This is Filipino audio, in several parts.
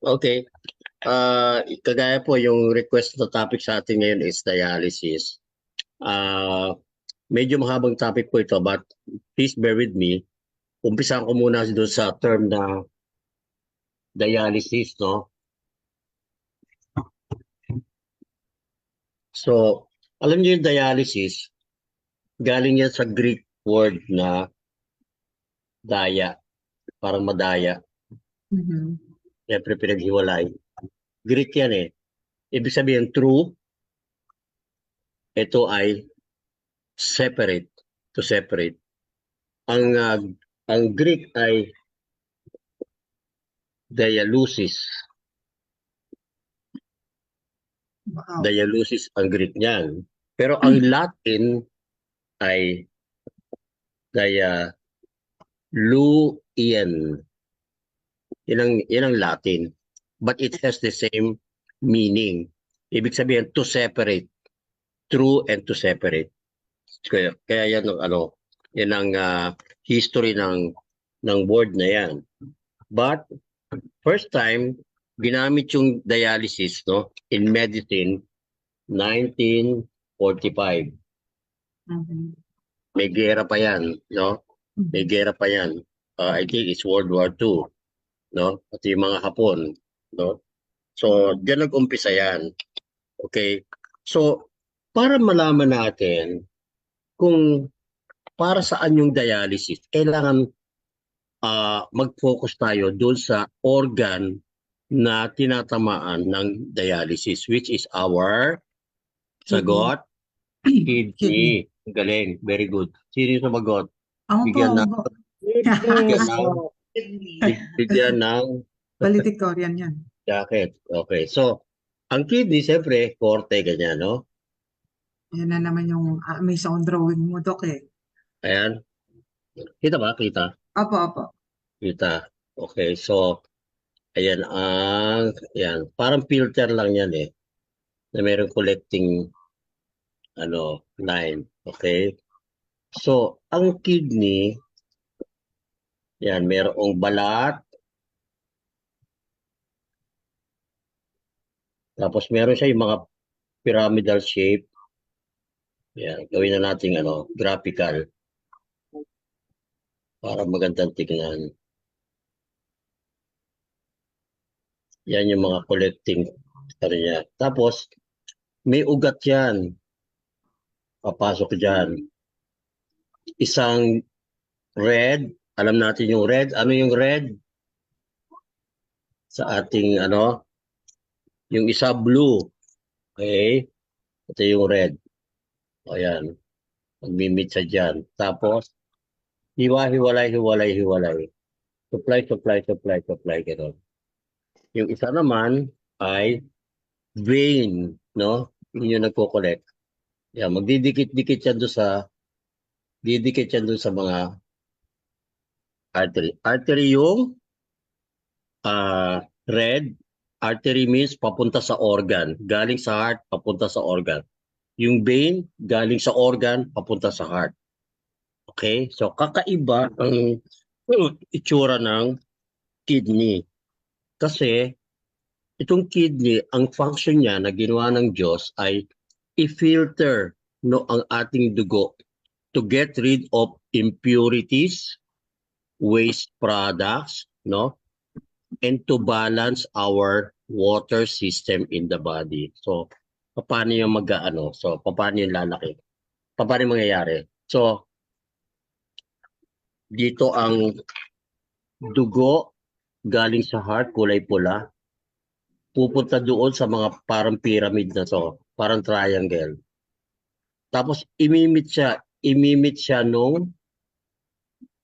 Okay. Kagaya po yung request na topic sa atin ngayon is dialysis. Ah, Medyo mahabang topic po ito but please bear with me. Umpisahan ko muna doon sa term na dialysis, no? So, alam niyo yung dialysis, galing yan sa Greek word na daya, parang madaya. Mhm. Siyempre pinaghiwalay. Greek yan eh. Ibig sabihin true, ito ay separate, to separate. Ang Greek ay dialysis. Wow. Dialysis ang Greek niyan. Pero ang Latin ay dialuien. Yan ang Latin. But it has the same meaning. Ibig sabihin, to separate. True and to separate. Kaya yan ang yan ang history ng word na yan. But first time ginamit yung dialysis, no, in medicine 1945. Mhm. May gera pa yan, no? May Mhm. gera pa yan. I think it's World War II, no? At yung mga Hapon, no? So, diyan nag-umpisa yan. Okay? So, para malaman natin kung para saan yung dialysis, kailangan mag-focus tayo doon sa organ na tinatamaan ng dialysis, which is our Kidney. sagot, Kidney. kidney. Galing, very good. Sino yung sumagot? Ako po, Bigyan ako ng po. bigyan ng bigyan ng Valedictorian yan. jacket. Okay. So, ang kidney, siyempre, korte, ganyan, no? Yan na naman yung may sound drawing mo, Dok eh. Ayan. Kita ba? Kita? Opo, opo. Kita. Okay. So, ayan ayan. Parang filter lang yan eh. Na mayroong collecting, line. Okay? So, ang kidney, yan, mayroong balat, tapos meron siya yung mga pyramidal shape. Yan, gawin na natin, graphical para magandang tignan. Yan yung mga collecting niya. Tapos, may ugat yan. Papasok dyan. Isang red. Alam natin yung red. Ano yung red? Sa ating, yung isa blue. Okay? Ito yung red. Ayan. Magmimit siya dyan. Tapos, hiwalay. Supply. Gano'n. Yung isa naman ay vein, no? Yun yung nagko-collect. Yan, magdidikit-dikit yan doon didikit yan doon sa mga artery. Artery yung red. Artery means papunta sa organ. Galing sa heart, papunta sa organ. Yung vein, galing sa organ, papunta sa heart. Okay? So, kakaiba ang itsura ng kidney. Kasi, itong kidney, ang function niya na ginawa ng Diyos ay i-filter ang ating dugo to get rid of impurities, waste products, no? And to balance our water system in the body. So, paano yung mag-ano? So, paano yung lalaki? Paano yung mangyayari? So, dito ang dugo galing sa heart, kulay pula, pupunta doon sa mga parang pyramid na to, parang triangle. Tapos imimit siya nung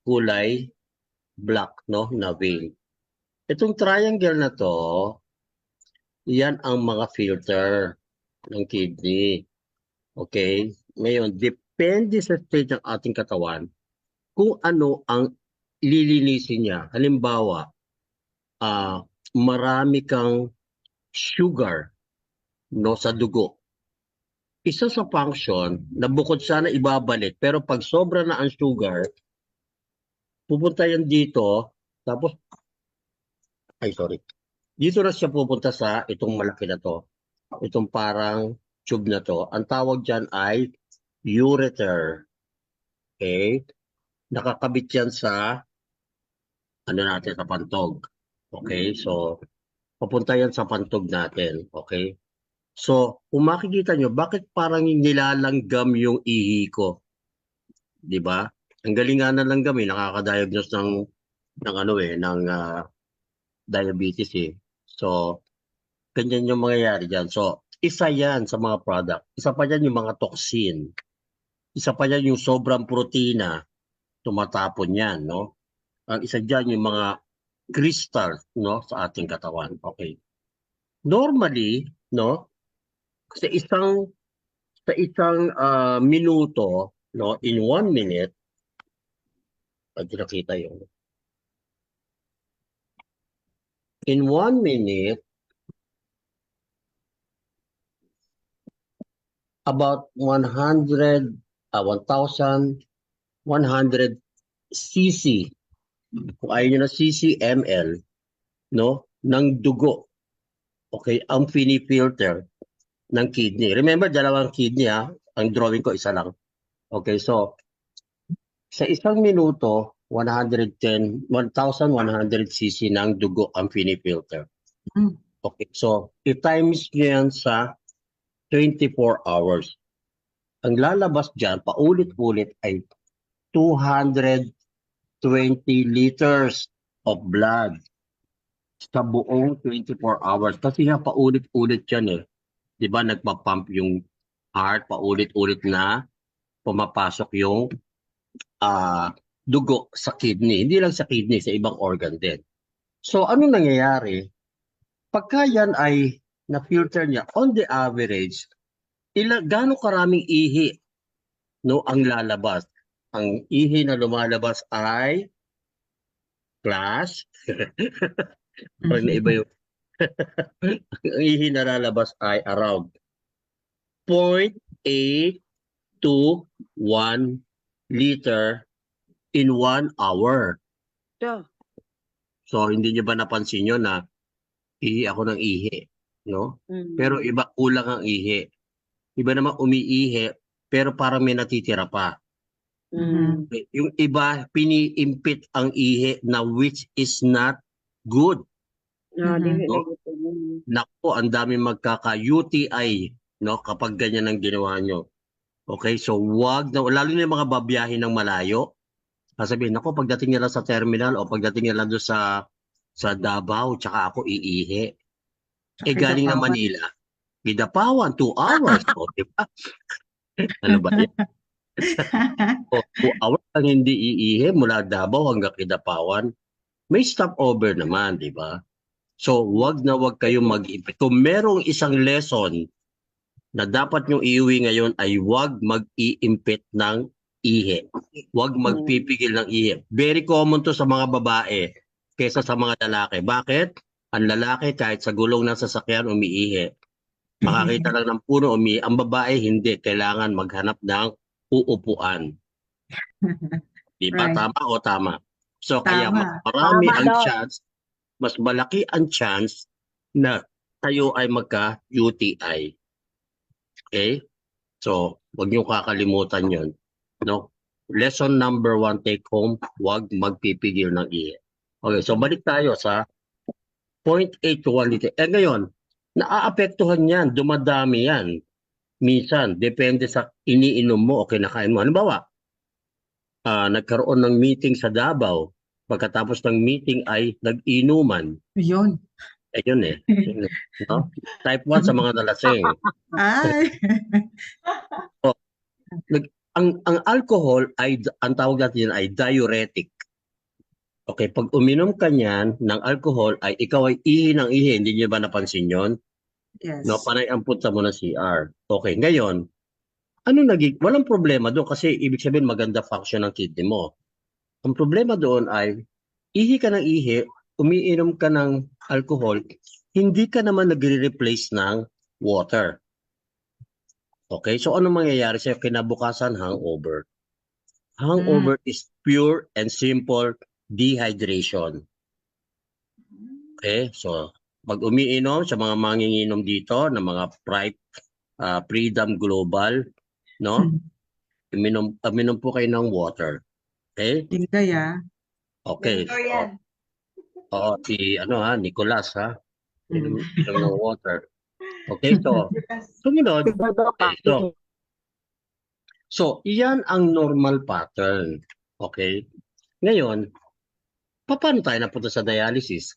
kulay black, no, na vein. Itong triangle na to, yan ang mga filter ng kidney. Okay? Ngayon, depende sa state ng ating katawan kung ano ang lilinisin niya. Halimbawa, marami kang sugar, no, sa dugo. Isa sa function na bukod sana ibabalik, pero pag sobra na ang sugar, pupunta yan dito, tapos, ay sorry, Dito na siya pupunta sa itong malaki na to. Itong parang tube na to. Ang tawag dyan ay ureter. Okay? Nakakabit yan sa ano natin sa pantog. Okay? So, papunta yan sa pantog natin. Okay? So, kung makikita nyo, bakit parang nilalanggam yung ihi ko? Di ba? Ang galing nga ng langgam eh, nakaka-diagnose ng ano eh, ng diabetes eh. So, ganyan yung mangyayari dyan. So, isa yan sa mga product. Isa pa yan yung mga toxin. Isa pa yan yung sobrang protina, tumatapon yan, no? Ang isa dyan yung mga crystal, no, sa ating katawan. Okay. Normally, no, sa isang minuto, no, in 1 minute, pag nakita yun, in 1 minute, about 1,100 cc, kung ayaw nyo na cc, ml, no, ng dugo, okay, ang pinifilter ng kidney. Remember, dalawang kidney ha, ang drawing ko isa lang. Okay, so, sa isang minuto, 1,100 cc ng dugo ang pinifilter. Mm. Okay, so, i-times nyo yan sa 24 hours. Ang lalabas dyan, paulit-ulit ay 220 liters of blood sa buong 24 hours. Kasi nga paulit-ulit yan eh. Di ba nagpa-pump yung heart, paulit-ulit na pumapasok yung dugo sa kidney. Hindi lang sa kidney, sa ibang organ din. So ano nangyayari? Pagka yan ay na-filter niya, on the average, gaano karaming ihi no, ang lalabas? Ang ihi na lumalabas ay class. Parang naiba yung ang ihi na lalabas ay around 0.8 to 1 liter in 1 hour. Yeah. So, hindi niyo ba napansin nyo na ihi ako ng ihi, no? Mm. Pero iba kulang ang ihi. Iba naman umiihi, pero parang may natitira pa. Mm. Yung iba, piniimpit ang ihi na which is not good. Ah, dili No? lagi po yun. Naku, ang dami magkaka-UTI, no? Kapag ganyan ang ginawa nyo. Okay, so wag na, lalo na yung mga babiyahe ng malayo. Sasabihin, ako pagdating nila sa terminal o pagdating nila doon sa Davao, tsaka ako iihi. Eh galing na Kidapawan. Manila, Kidapawan, 2 hours. O, diba? Ano ba yan? O, 2 hours lang hindi iihi mula Davao hanggang Kidapawan. May stopover naman, di ba? So, wag na wag kayong mag-iipit. Kung merong isang lesson na dapat nyo iuwi ngayon ay wag mag-iimpit ng ihi. Wag magpipigil ng ihi. Very common to sa mga babae kaysa sa mga lalaki. Bakit? Ang lalaki kahit sa gulong ng sasakyan umiihi. Makakita lang ng puno umiihi. Ang babae hindi. Kailangan maghanap ng uupuan. Di ba? Right. Tama o tama? So kaya Tama. mas marami Tama ang daw. chance, mas malaki ang chance na tayo ay magka-UTI. Okay? So, huwag niyo kakalimutan yon, no? Lesson number 1 take home, huwag magpipigil ng ihi. Okay, so balik tayo sa 0.8 to 1 liter. Eh ngayon, naaapektuhan yan, dumadami yan. Minsan, depende sa iniinom mo o kinakain mo. Halimbawa, nagkaroon ng meeting sa Davao. Pagkatapos ng meeting ay nag-inuman. Yun. Eh yun eh. No? Type 1 sa mga nalasing. Ay. Ang alcohol ay, ang tawag natin ay diuretic. Okay, pag uminom ka niyan ng alcohol ay ikaw ay ihi ng ihi. Hindi niyo ba napansin yon? Yes. No, panay ang punta mo na CR. Okay, ngayon, walang problema doon kasi ibig sabihin maganda function ng kidney mo. Ang problema doon ay ihi ka ng ihi, umiinom ka ng alcohol, hindi ka naman nagre-replace ng water. Okay, so ano mangyayari sa'yo kinabukasan? Hangover. Hangover is pure and simple dehydration. Okay, so pag umiinom sa mga manginginom dito ng mga Freedom Global, no? Uminom po kayo ng water. Okay? Tinday ah. Okay. Victorian. Oo, si Nicolas ha. Mm. Inom ng water. Okay, so sumunod. Okay, so iyan ang normal pattern. Okay? Ngayon, paano tayo napunta sa dialysis?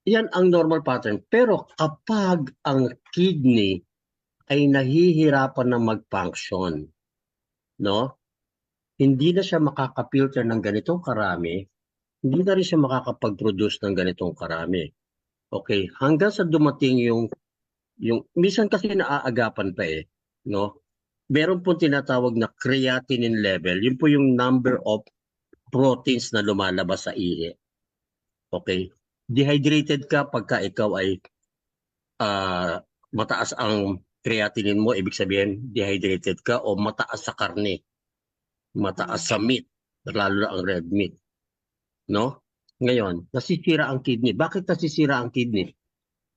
Yan ang normal pattern. Pero kapag ang kidney ay nahihirapan na mag-function, no? Hindi na siya makaka-filter ng ganitong karami, hindi na rin siya makakapag-produce ng ganitong karami. Okay, hanggang sa dumating yung minsan kasi naaagapan pa no? Meron po tinatawag na creatinine level. Yun po yung number of proteins na lumalabas sa ihi. Okay? Dehydrated ka pagka ikaw ay mataas ang creatinine mo, ibig sabihin dehydrated ka o mataas sa karne, mataas sa meat, lalo na ang red meat. No? Ngayon, nasisira ang kidney. Bakit nasisira ang kidney?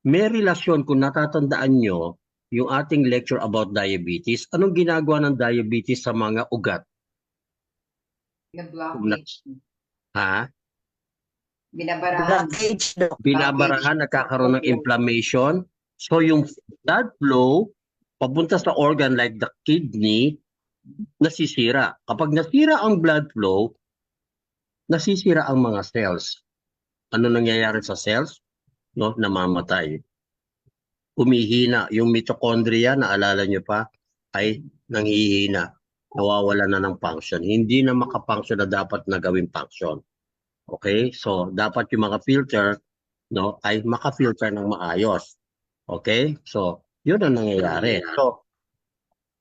May relasyon, kung natatandaan nyo, yung ating lecture about diabetes. Anong ginagawa ng diabetes sa mga ugat? Blockage. Ha? Binabarahan. Binabarahan, nagkakaroon ng inflammation. So yung blood flow papunta sa organ like the kidney, nasisira. Kapag nasira ang blood flow, nasisira ang mga cells. Ano nangyayari sa cells? No, namamatay. Humihina. Yung mitochondria, naalala nyo pa, ay nanghihina. Nawawala na ng function. Hindi na makafunction na dapat na gawing function. Okay? So, dapat yung mga filter, no, ay maka-filter ng maayos. Okay? So, yun ang nangyayari. So,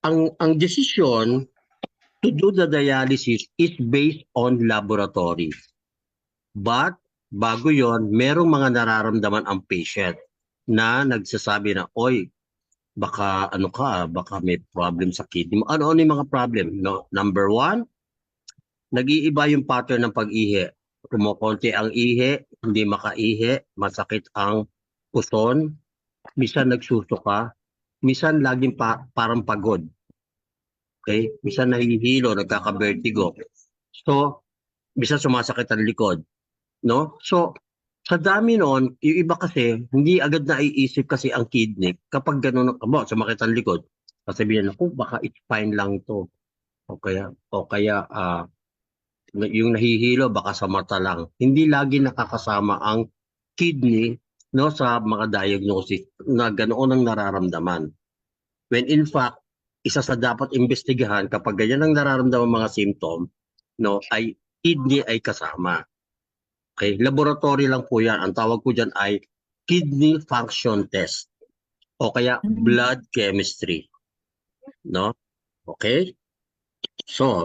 ang decision to do the dialysis is based on laboratory. But, bago yon, merong mga nararamdaman ang patient na nagsasabi na, oy, baka baka may problem sa kidney mo. Ano yung mga problem? No? Number 1, nag-iiba yung pattern ng pag-ihi. Kumukonti ang ihi, hindi makaihi, masakit ang puson, minsan nagsusuka, minsan laging parang pagod. Okay? Minsan nahihilo, nagkaka-vertigo. So, minsan sumasakit ang likod. No? So, sa dami noon, yung iba kasi, hindi agad na iisip kasi ang kidney kapag gano'n, sumakit ang likod. Sasabihin ako, baka it's fine lang to. O kaya yung nahihilo, baka sa mata lang. Hindi lagi nakakasama ang kidney, no, sa mga diagnosis na ganoon ang nararamdaman. When in fact, isa sa dapat imbestigahan kapag ganyan ang nararamdaman mga symptom, no, ay kidney ay kasama. Okay, laboratory lang po yan. Ang tawag ko dyan ay kidney function test o kaya blood chemistry. No? Okay? So,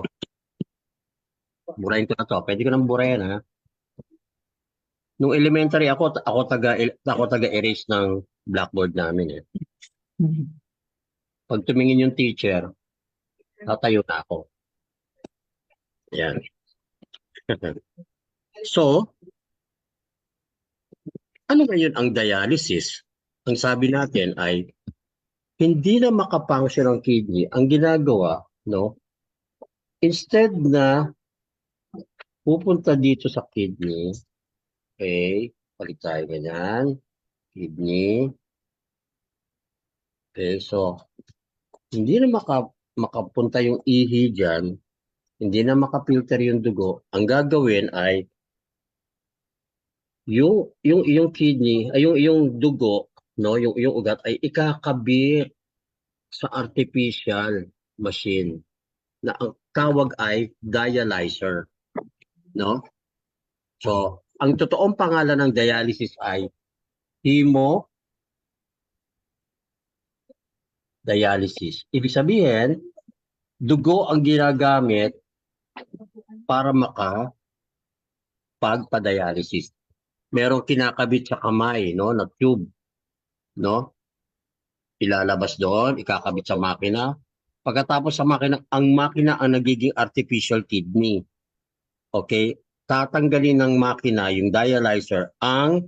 burahin ko na to. Pwede ko nang burahin, ha? Nung elementary ako taga-erase ng blackboard namin. Pag tumingin yung teacher, tatayo na ako. Yan. So, ano ngayon ang dialysis? Ang sabi natin ay hindi na makafunction ang kidney. Ang ginagawa, no? Instead na pupunta dito sa kidney, okay, palit tayo ganyan, kidney. Okay, so hindi na makapunta yung ihi dyan, hindi na makapilter yung dugo. Ang gagawin ay yung kidney, ay yung dugo, no, yung ugat ay ikakabit sa artificial machine na ang tawag ay dialyzer, no? So, ang totoong pangalan ng dialysis ay hemodialysis. Ibig sabihin, dugo ang ginagamit para makapagpa-dialysis. Merong kinakabit sa kamay, no, na tube, no? Ilalabas doon, ikakabit sa makina. Pagkatapos sa makina, ang makina ang nagiging artificial kidney. Okay? Tatanggalin ng makina, yung dialyzer, ang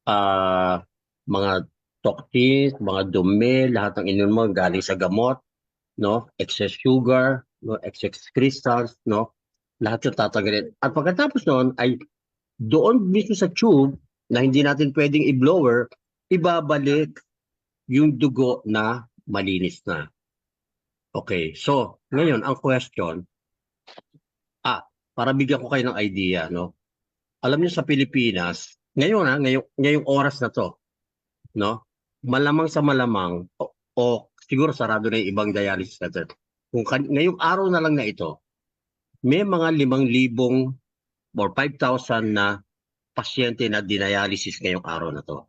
ah, mga toxins, mga dumi, lahat ng inom mo galing sa gamot, no? Excess sugar, no? Excess crystals, no? Lahat yung tatanggalin. At pagkatapos noon ay doon mismo sa tube na hindi natin pwedeng i-blower, ibabalik yung dugo na malinis na. Okay, so ngayon ang question, para bigyan ko kayo ng idea, no? Alam niyo sa Pilipinas, ngayong oras na to, no? Malamang sa malamang o siguro sarado na yung ibang dialysis center. Ngayong araw na lang na ito, may mga 5,000 or 5,000 na pasyente na dialysis ngayong araw na to.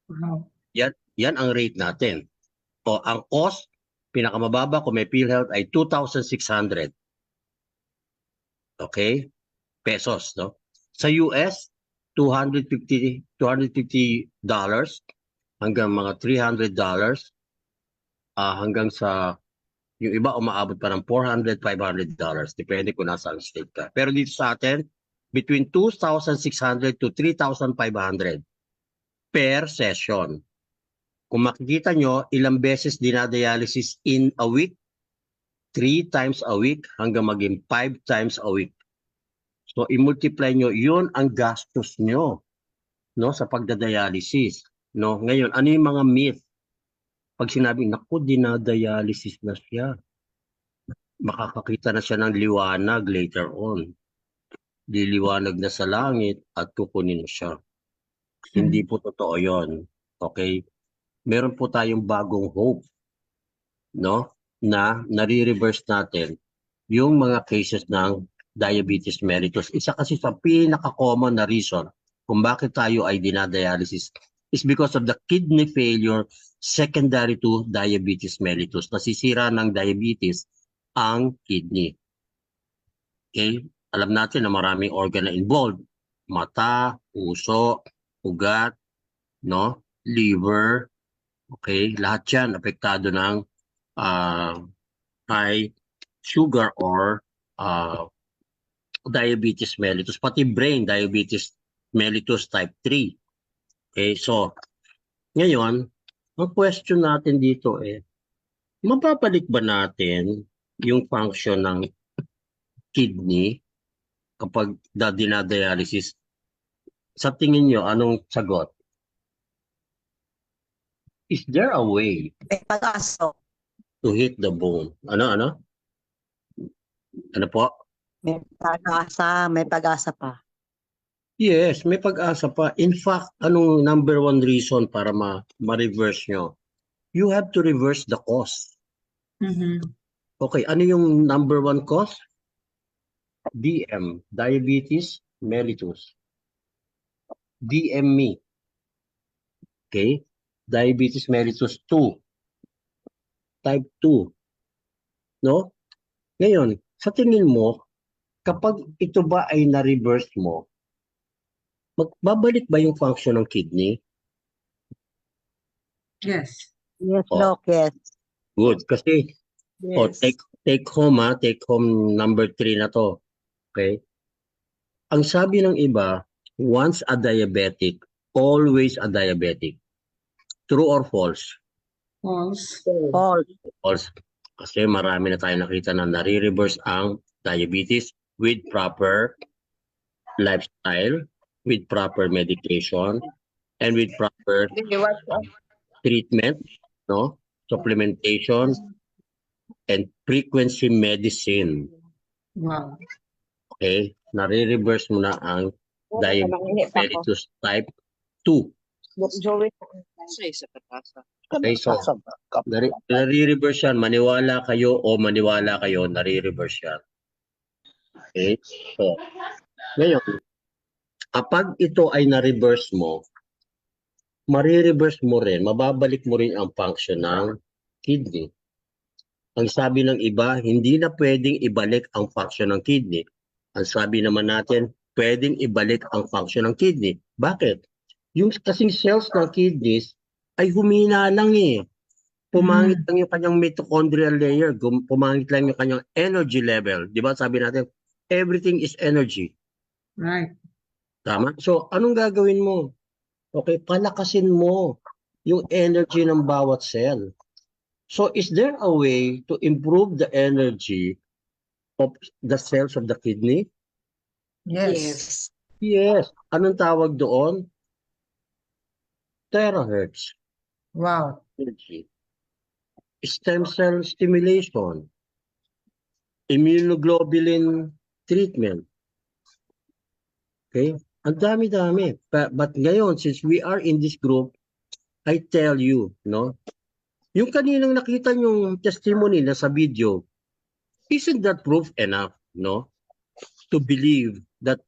Wow. Yan ang rate natin. O ang cost, pinakamababa kung may PhilHealth ay 2,600. Okay? Pesos, no? Sa US, $250 hanggang mga $300, hanggang sa yung iba umaabot pa ng $400, $500. Depende kung nasa ang state ka. Pero dito sa atin, between 2,600 to 3,500 per session. Kung makikita nyo, ilang beses dinadialysis in a week, 3 times a week hanggang maging 5 times a week. So i-multiply nyo, yun ang gastos nyo, no, sa pagdadialysis. No? Ngayon, ano yung mga myth? Pag sinabing, naku, dinadialysis na siya, makakakita na siya ng liwanag later on. Liliwanag na sa langit at kukunin siya. Hindi po totoo yon. Okay? Meron po tayong bagong hope, no? Na nare-reverse natin yung mga cases ng diabetes mellitus. Isa kasi sa pinaka-common na reason kung bakit tayo ay dinadialysis is because of the kidney failure secondary to diabetes mellitus. Nasisira ng diabetes ang kidney. Okay? Alam natin na maraming organ na involved. Mata, puso, ugat, no? Liver, okay? Lahat yan apektado ng high sugar or diabetes mellitus, pati brain diabetes mellitus type 3. Okay, so ngayon, ang question natin dito mababalik ba natin yung function ng kidney kapag dinadialysis? Sa tingin nyo, anong sagot? Is there a way May pag-asa. to hit the bone? Ano po? May pag-asa pa. Yes, may pag-asa pa. In fact, anong number one reason para ma-reverse nyo? You have to reverse the cause. Okay, ano yung number one cause? DM, diabetes mellitus. DME. Okay? Diabetes mellitus 2. Type 2. No? Ngayon, sa tingin mo, kapag ito ba ay na-reverse mo, magbabalik ba yung function ng kidney? Yes. Yes, Oh. Doc, yes. Good. Kasi, Yes. take home number 3 na to. Okay? Ang sabi ng iba, once a diabetic, always a diabetic. True or false? False. Paul. False. Kasi marami na tayo nakita na nare-reverse ang diabetes with proper lifestyle, with proper medication, and with proper treatment, no? Supplementation, and frequency medicine. Wow. Okay? Nare-reverse mo na ang diabetes mellitus type 2. Okay, so nare-reverse yan. Maniwala kayo o maniwala kayo, nare-reverse yan. Okay? So, ngayon, kapag ito ay na-reverse mo, marireverse mo rin, mababalik mo rin ang function ng kidney. Ang sabi ng iba, hindi na pwedeng ibalik ang function ng kidney. Ang sabi naman natin, pwedeng ibalik ang function ng kidney. Bakit? Yung kasing cells ng kidneys ay humina lang Pumangit lang yung kanyang mitochondrial layer, pumangit lang yung kanyang energy level. Di ba sabi natin, everything is energy. Right. Tama? So, anong gagawin mo? Okay, palakasin mo yung energy ng bawat cell. So is there a way to improve the energy of the cells of the kidney? Yes. Yes. Anong tawag doon? Terahertz Wow. energy. Stem cell stimulation. Immunoglobulin treatment. Okay? Ang dami-dami. But ngayon, since we are in this group, I tell you, no? Yung kaninang nakita yung testimony na sa video, isn't that proof enough, no? To believe that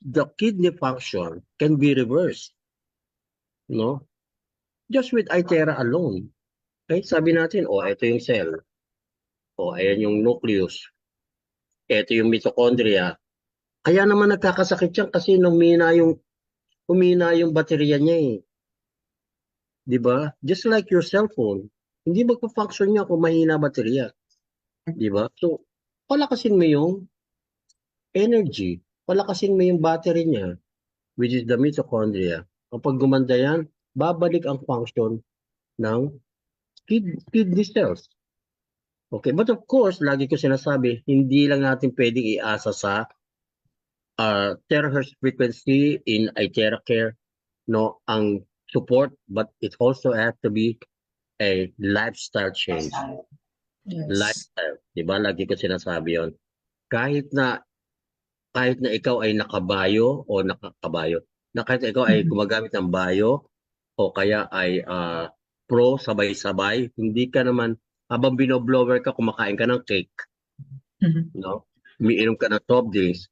the kidney function can be reversed, no? Just with Itera alone. Okay? Sabi natin, oh, ito yung cell. Oh, ayan yung nucleus. Ito yung mitochondria. Kaya naman nagkakasakit yan kasi humina yung baterya niya eh. 'Di ba? Just like your cellphone. Hindi magpo-function niya kung mahina baterya. 'Di ba? So, palakasin mo yung energy. Palakasin mo yung battery niya, which is the mitochondria. Kapag gumanda yan, babalik ang function ng kidney cells. Okay, but of course, lagi ko sinasabi, hindi lang natin pwedeng iasa sa terahertz frequency in Itera Care, no, ang support, but it also has to be a lifestyle change. Yes. Lifestyle, 'di ba? Lagi ko sinasabi 'yon. Kahit na ikaw ay nakabayo o nakakabayo, na kahit ikaw ay gumagamit ng bayo o kaya ay pro sabay-sabay, hindi ka naman habang binoblower ka, kumakain ka ng cake, no? Umiinom ka ng soft drinks,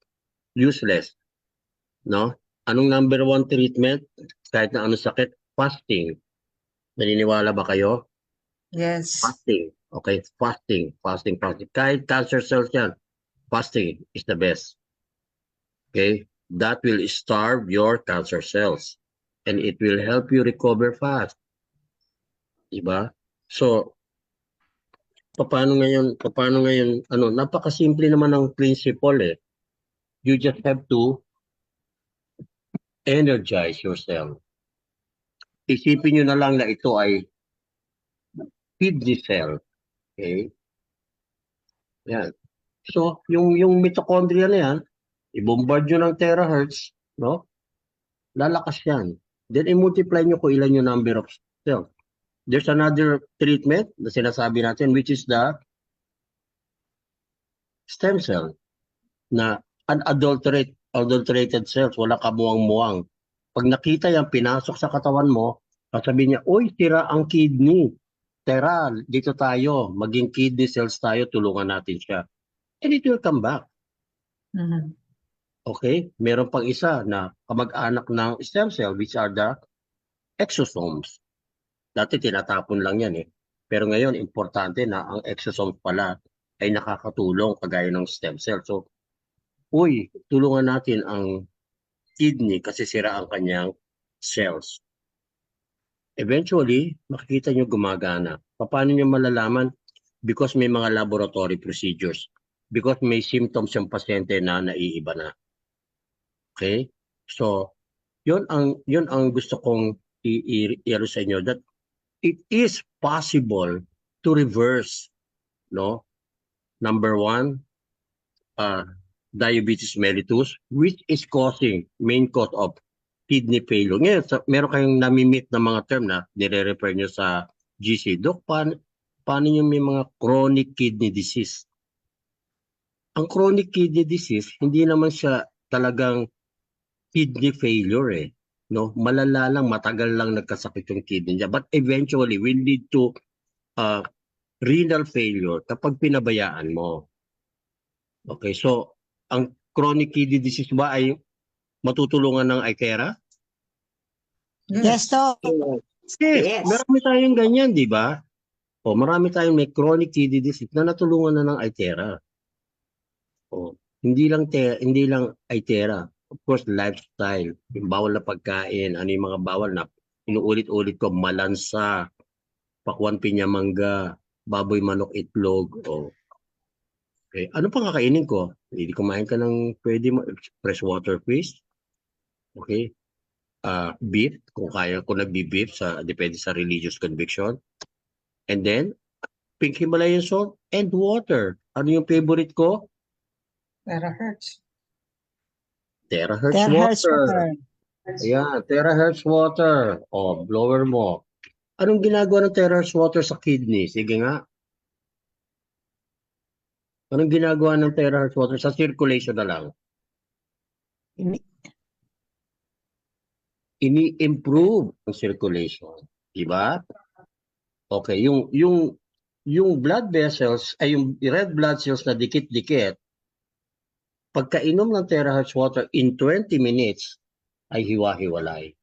useless, no? Anong number one treatment? Kahit na anong sakit, fasting. Naniniwala ba kayo? Yes. Fasting. Okay, fasting. Kahit cancer cells yan, fasting is the best. Okay, that will starve your cancer cells and it will help you recover fast. Diba? So, paano ngayon, napakasimple naman ng principle eh. You just have to energize yourself. Isipin nyo na lang na ito ay kidney cell. Okay? Yan. So, yung mitochondria na yan, i-bombard nyo ng terahertz, no? Lalakas yan. Then, i-multiply nyo kung ilan yung number of cells. There's another treatment na sinasabi natin, which is the stem cell na unadulterated cells, wala kamuwang-muwang. Pag nakita yan, pinasok sa katawan mo, sasabihin niya, uy, tira ang kidney. Tara, dito tayo, maging kidney cells tayo, tulungan natin siya. And it will come back. Okay? Meron pang isa na kamag-anak ng stem cell, which are the exosomes. Dati tinatapon lang yan eh. Pero ngayon, importante na ang exosomes pala ay nakakatulong kagaya ng stem cell. So, uy, tulungan natin ang kidney kasi sira ang kanyang cells. Eventually, makikita nyo gumagana. Paano nyo malalaman? Because may mga laboratory procedures. Because may symptoms yung pasyente na naiiba na. Okay? So, yun ang gusto kong i-iro sa inyo, that it is possible to reverse, no? Number one, diabetes mellitus, which is main cause of kidney failure. Ngayon, meron kayong nami-meet na mga term na nire-refer nyo sa GC. Dok, paano yung may mga chronic kidney disease? Ang chronic kidney disease, hindi naman siya talagang kidney failure eh. No? Malala lang, matagal lang nagkasakit yung kidney niya. But eventually, will lead to renal failure kapag pinabayaan mo. Okay, so ang chronic kidney disease ba ay matutulungan ng Itera? Yes, Doc. Yes. Marami tayong ganyan, di ba? O, marami tayong may chronic kidney disease na natulungan na ng Itera. O, hindi lang Itera. Of course, lifestyle. Yung bawal na pagkain, ano yung mga bawal na inuulit-ulit ko, malansa, pakwan pinya mangga, baboy manok itlog, o okay. Ano pang kakainin ko? Hindi kumain ka ng pwede mo, fresh water fish. Okay. beef, kung nagbi-beef depende sa religious conviction. And then, pink Himalayan salt and water. Ano yung favorite ko? Terahertz. Terahertz Terahertz water. water. Ayan, terahertz water. O, blower mo. Anong ginagawa ng terahertz water sa kidney? Sige nga. Anong ginagawa ng terahertz water sa circulation na lang? Ini-improve ang circulation. Diba? Okay, yung blood vessels, ay yung red blood cells na dikit-dikit, pagkainom ng terahertz water in 20 minutes, ay hiwa-hiwalay.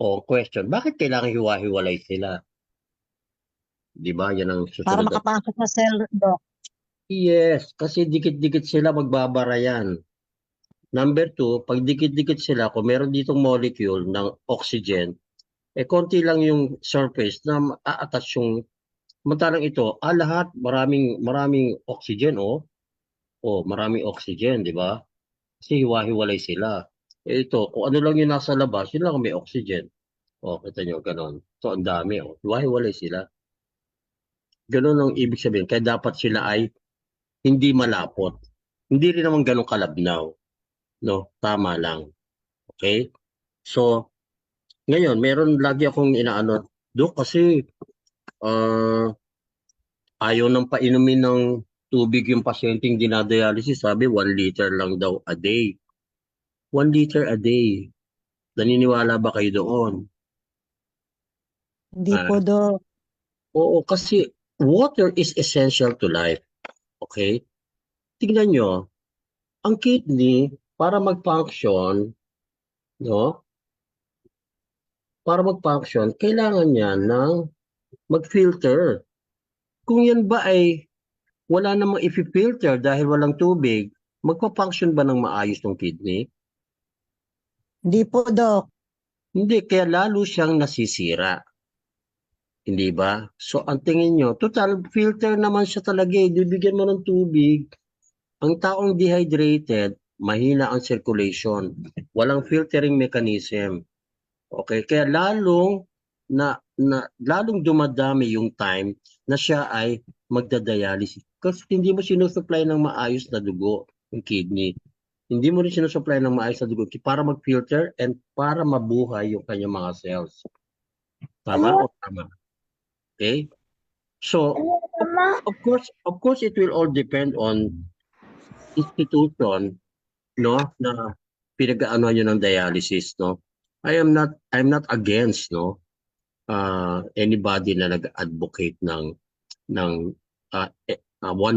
O question, bakit kailangan hiwa-hiwalay sila? Diba? Yan ang Para susunod. makapasok sa cell, Doc. Yes, kasi dikit-dikit sila, magbabara yan. Number 2, pag dikit-dikit sila, kung meron ditong molecule ng oxygen, konti lang yung surface na a-attach yung, samantalang ito, lahat, maraming oxygen, maraming oxygen, di ba? Kasi hiwa-hiwalay sila. Ito, kung ano lang yung nasa labas, yun lang may oxygen. Kita nyo, ganon. So, ang dami, hiwa-hiwalay sila. Ganon ang ibig sabihin. Kaya dapat sila ay hindi malapot. Hindi rin naman ganun kalabnaw. No? Tama lang. Okay? So, ngayon, meron lagi akong inaano. Dok, kasi ayaw nang painumin ng tubig yung pasyenteng dinadialysis. Sabi, 1 liter lang daw a day. 1 liter a day. Naniniwala ba kayo doon? Hindi po, Doc. Oo, kasi water is essential to life. Okay? Tignan nyo, ang kidney, para mag-function, no? Para mag-function, kailangan niya ng mag-filter. Kung yan ba ay wala namang i-filter dahil walang tubig, magpa-function ba ng maayos ng kidney? Hindi po, Doc. Hindi, kaya lalo siyang nasisira. Hindi ba? So, ang tingin nyo, total filter naman siya talaga. Bibigyan mo ng tubig. Ang taong dehydrated, mahina ang circulation. Walang filtering mechanism. Okay? Kaya lalong dumadami yung time na siya ay magdadialysis. Kasi hindi mo sinusupply ng maayos na dugo yung kidney. Hindi mo rin sinusupply ng maayos na dugo para mag-filter and para mabuhay yung kanyang mga cells. Tama o tama? Okay? So, of course, it will all depend on institution, no, na pinag-aano nyo ng dialysis, no. I'm not against, no, anybody na nag-advocate ng 1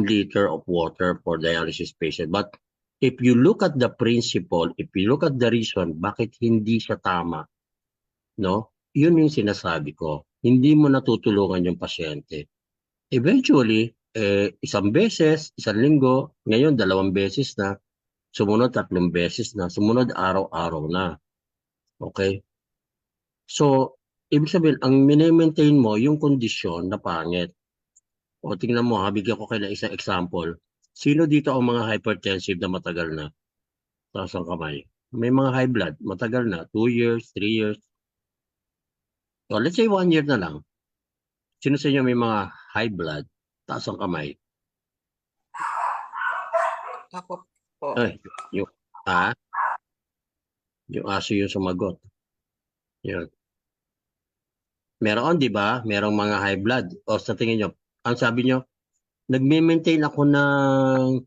liter of water for dialysis patient. But if you look at the principle, if you look at the reason bakit hindi siya tama, no, yun yung sinasabi ko. Hindi mo natutulungan yung pasyente. Eventually, isang beses, isang linggo, ngayon 2 beses na, sumunod 3 beses na, sumunod araw-araw na. Okay? So, ibig sabihin, ang mini-maintain mo yung kondisyon na pangit. O tingnan mo, bigyan ko kayo ng isang example. Sino dito ang mga hypertensive na matagal na? Taas ang kamay. May mga high blood, matagal na, 2 years, 3 years. So, let's say 1 year na lang. Sino sa inyo may mga high blood? Taas ang kamay. Ako po. Ay, yung aso yung sumagot. Yun. Meron, di ba? Merong mga high blood. O sa tingin nyo, ang sabi nyo, nagme-maintain ako ng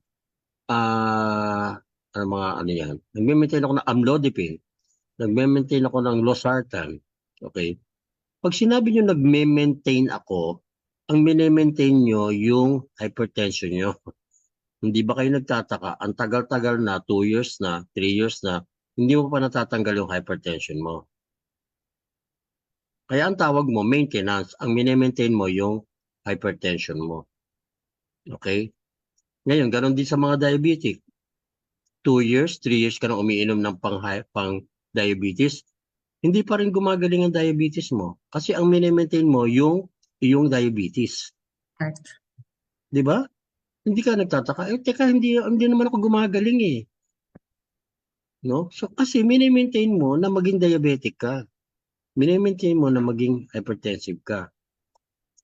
nagme-maintain ako ng amlodipine. Nagme-maintain ako ng losartan. Okay? Pag sinabi nyo nagme-maintain ako, ang mini-maintain nyo yung hypertension nyo. Hindi ba kayo nagtataka? Ang tagal-tagal na, 2 years na, 3 years na, hindi mo pa natatanggal yung hypertension mo. Kaya ang tawag mo, maintenance. Ang mini-maintain mo yung hypertension mo. Okay? Ngayon, ganun din sa mga diabetic. 2 years, 3 years ka na umiinom ng pang-diabetes, hindi pa rin gumagaling ang diabetes mo. Kasi ang mini-maintain mo yung diabetes. Right. Di ba? Hindi ka nagtataka. Teka, hindi naman ako gumagaling eh. no? So kasi mini-maintain mo na maging diabetic ka. Mini-maintain mo na maging hypertensive ka.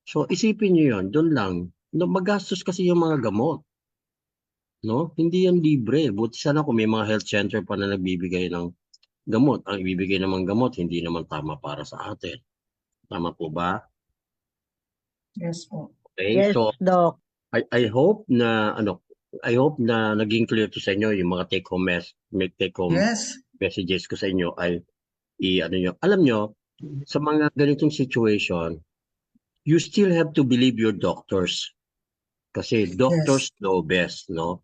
So isipin niyo 'yon, doon lang. No, magastos kasi yung mga gamot, no? Hindi yan libre. Buti sana kung may mga health center pa na nagbibigay ng gamot. Ang ibibigay naman gamot hindi naman tama para sa atin. Tama po ba? Yes po. Okay? Yes, So Doc. I hope na naging clear to sa inyo yung mga take home Yes. messages ko sa inyo ay nyo. Alam nyo, sa mga ganitong situation, you still have to believe your doctors. Kasi doctors know best, no?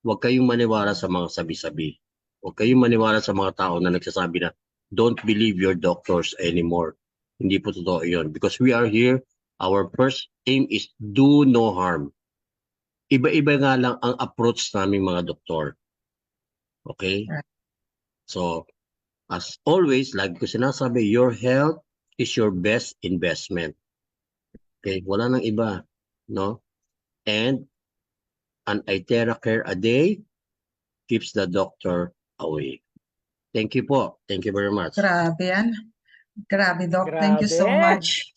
Huwag kayong maniwala sa mga sabi-sabi. Huwag kayong maniwala sa mga tao na nagsasabi na don't believe your doctors anymore. Hindi po totoo yun. Because we are here, our first aim is do no harm. Iba-iba nga lang ang approach naming mga doktor. Okay? Right. So, as always, like ko sinasabi, your health is your best investment. Okay? Wala nang iba. No? And an Itera care a day keeps the doctor away. Thank you po. Thank you very much. Grabe yan. Grabe, Doc. Thank you so Grabe. much.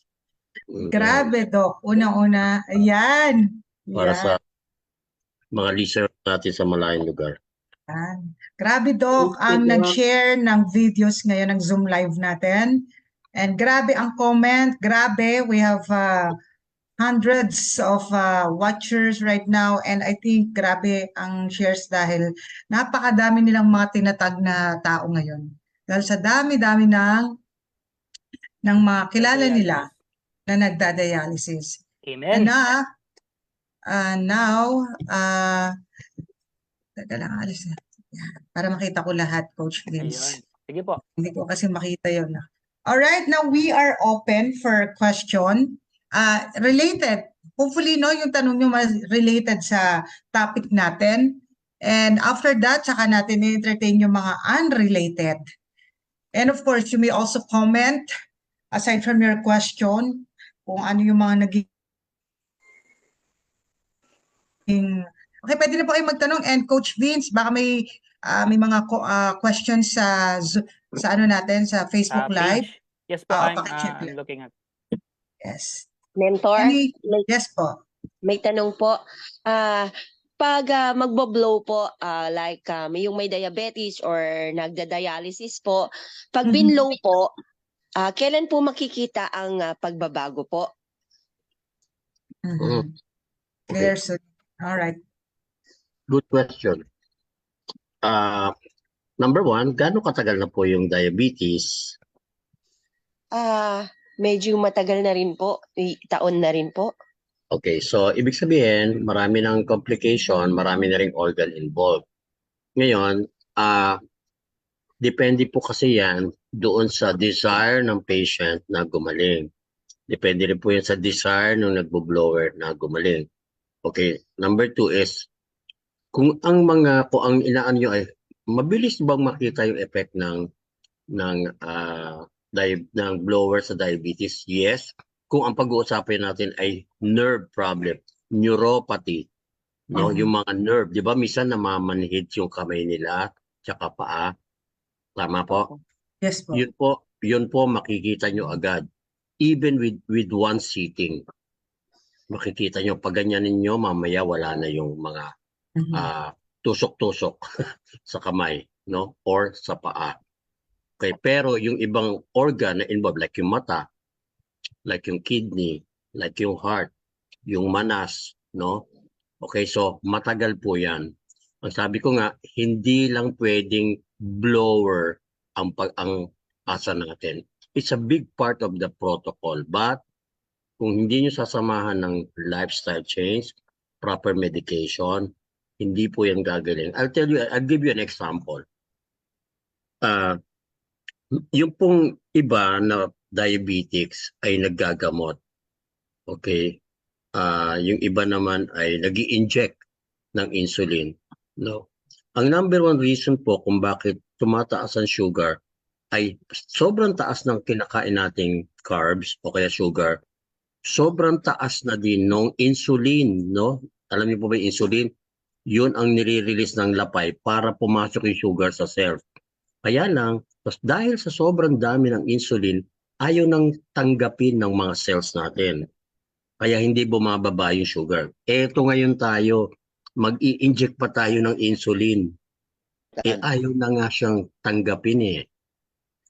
Grabe, Doc. Unang-una, ayan. Para sa Yan. mga listener natin sa malayong lugar. Yan. Grabe, Doc, ang Doc. nag-share ng videos ngayon ng Zoom live natin. And grabe ang comment. Grabe, we have hundreds of watchers right now. And I think grabe ang shares dahil napakadami nilang mga tinatag na tao ngayon. Dahil sa dami-dami ng mga kilala nila na nagdadialysis. Amen. And now, teka lang, alis na. Yan. Para makita ko lahat, Coach Vince. Ayun. Sige po. Hindi ko kasi makita yun. Alright, now we are open for question. Related. Hopefully, no, yung tanong nyo mas related sa topic natin. And after that, saka natin i-entertain yung mga unrelated. And of course, you may also comment aside from your question kung ano yung mga naging okay, pwede na po kayo magtanong. And Coach Vince, baka may mga questions sa ano natin, sa Facebook Live. Page. Yes po, I'm pakicheck lang. looking at. Yes. Mentor, Yes po. may tanong po. Pag magbo-blow po, yung may diabetes or nagda-dialysis po, pag binlow po, kailan po makikita ang pagbabago po? Clear, so all right. Good question. Number one, gaano katagal na po yung diabetes? Medyo matagal na rin po, taon na rin po. Okay, so ibig sabihin, marami ng complication, marami na ring organ involved. Ngayon, depende po kasi yan doon sa desire ng patient na gumaling. Depende rin po yan sa desire ng nagbo-blower na gumaling. Okay, number two is, kung ang inaan nyo ay, mabilis bang makita yung effect ng blower sa diabetes? Yes. Kung ang pag-uusapan natin ay nerve problem, neuropathy, no, yung mga nerve, 'di ba? Minsan namamanhid yung kamay nila, tsaka paa. Tama po? Yes po. Yun po makikita nyo agad. Even with one sitting. Makikita nyo, pag ganyanin nyo, mamaya wala na yung mga tusok-tusok sa kamay, no? Or sa paa. Okay, pero yung ibang organ na involved, like yung mata, like yung kidney, like yung heart, yung manas, no? Okay, so matagal po yan. Ang sabi ko nga, hindi lang pwedeng blower ang asa natin. It's a big part of the protocol, but kung hindi nyo sasamahan ng lifestyle change, proper medication, hindi po yan gagaling. I'll give you an example. Yung pong iba na diabetics ay naggagamot. Okay? Yung iba naman ay nag-i-inject ng insulin. No? Ang number one reason po kung bakit tumataas ang sugar ay sobrang taas ng kinakain nating carbs o kaya sugar. Sobrang taas na din ng insulin, no? Alam niyo po ba yung insulin? yun ang nire-release ng lapay para pumasok yung sugar sa cells. Kaya lang, dahil sa sobrang dami ng insulin, ayaw nang tanggapin ng mga cells natin. Kaya hindi bumababa yung sugar. Eto ngayon tayo, mag-i-inject pa tayo ng insulin. Ayaw na nga siyang tanggapin eh.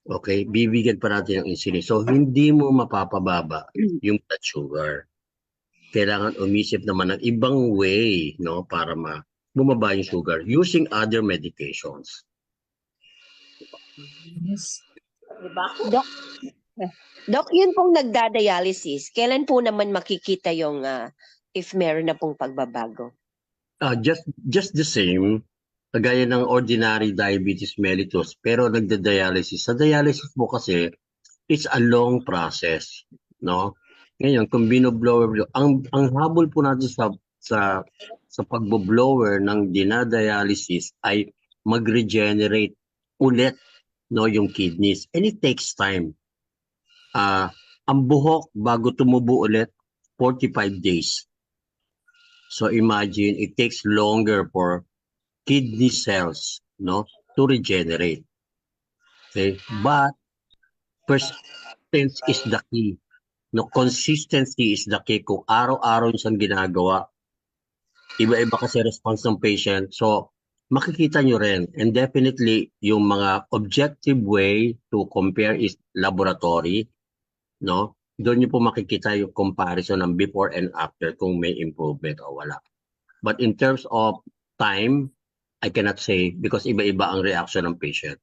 Okay, bibigyan pa natin ng insulin. So, hindi mo mapapababa yung blood sugar. Kailangan umisip naman ng ibang way, no, para bumaba yung sugar using other medications. Yes. Doc, yun pong nagdadialysis, kailan po naman makikita yung if meron na pong pagbabago? Just the same, kagaya ng ordinary diabetes mellitus, pero nagda-dialysis. Sa dialysis mo kasi, it's a long process, no? Ngayon, kung binoblower, ang habol po natin sa pagbo-blower ng dinadialysis ay mag-regenerate ulit, no, yung kidneys. And it takes time. Ang buhok bago tumubo ulit, 45 days. So imagine, it takes longer for kidney cells, no, to regenerate. Okay, but persistence is the key. No, consistency is the key. Kung araw-araw yung ginagawa, iba-iba kasi response ng patient. So makikita nyo rin. And definitely, yung mga objective way to compare is laboratory, no? Doon nyo po makikita yung comparison ng before and after kung may improvement o wala. But in terms of time, I cannot say because iba-iba ang reaction ng patient.